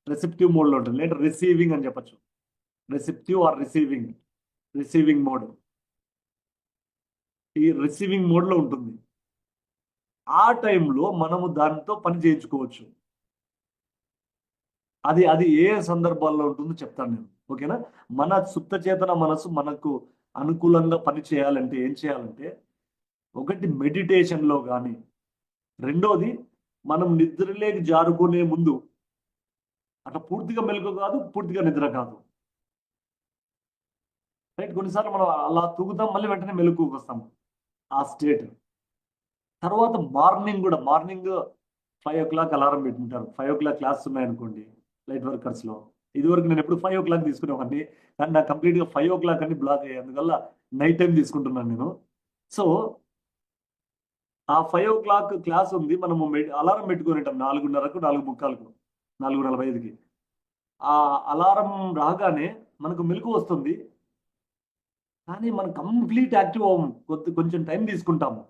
రెసిప్టివ్ మోడ్లో ఉంటుంది, లేదా రిసీవింగ్ అని చెప్పచ్చు. రెసిప్టివ్ ఆర్ రిసీవింగ్ మోడ్. ఈ రిసీవింగ్ మోడ్లో ఉంటుంది. ఆ టైంలో మనము దానితో పని చేయించుకోవచ్చు. అది అది ఏ సందర్భాల్లో ఉంటుందో చెప్తాను నేను, ఓకేనా? మన సుప్త చేతన మనసు మనకు అనుకూలంగా పని చేయాలంటే ఏం చేయాలంటే, ఒకటి మెడిటేషన్లో కానీ, రెండోది మనం నిద్రలేకి జారుకునే ముందు, అట్లా పూర్తిగా మెలకు కాదు, పూర్తిగా నిద్ర కాదు, రైట్? కొన్నిసార్లు మనం అలా తూగుతాం, మళ్ళీ వెంటనే మెలకువకి వస్తాం, ఆ స్టేట్. తర్వాత మార్నింగ్ కూడా, మార్నింగ్ 5 o'clock అలారం పెట్టుకుంటారు. 5 o'clock క్లాస్ ఉన్నాయనుకోండి లైట్ వర్కర్స్లో. ఇదివరకు నేను ఎప్పుడు 5 o'clock తీసుకునేవాడిని, కానీ నాకు కంప్లీట్గా 5 o'clock అని బ్లాక్ అయ్యాయి. అందువల్ల నైట్ టైం తీసుకుంటున్నాను నేను. సో ఆ 5 o'clock క్లాస్ ఉంది, మనము అలారం పెట్టుకుని ఉంటాం 4:30కు, 4:45కు, 4:45కి. ఆ అలారం రాగానే మనకు మెలకు వస్తుంది, కానీ మనం కంప్లీట్ యాక్టివ్ అవ్వము. కొంచెం టైం తీసుకుంటాము.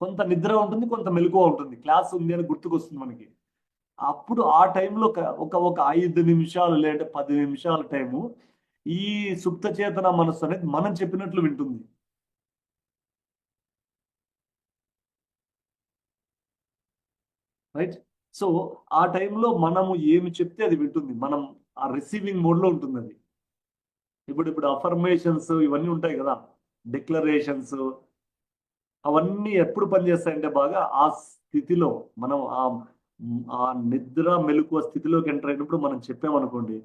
కొంత నిద్ర ఉంటుంది, కొంత మెలకువ ఉంటుంది. క్లాస్ ఉంది అని గుర్తుకొస్తుంది మనకి. అప్పుడు ఆ టైంలో ఒక 5 నిమిషాలు లేదంటే 10 నిమిషాల టైము ఈ సుప్త చేతన మనస్సు అనేది మనం చెప్పినట్లు వింటుంది, రైట్? సో ఆ టైంలో మనము ఏమి చెప్తే అది వింటుంది. మనం ఆ రిసీవింగ్ మోడ్లో ఉంటుంది అది. ఇప్పుడు అఫర్మేషన్స్ ఇవన్నీ ఉంటాయి కదా, డిక్లరేషన్స్, అవన్నీ ఎప్పుడు పనిచేస్తాయంటే బాగా ఆ స్థితిలో మనం ఆ నిద్ర మెలకువ స్థితిలోకి ఎంటర్ అయినప్పుడు మనం చెప్పామనుకోండి,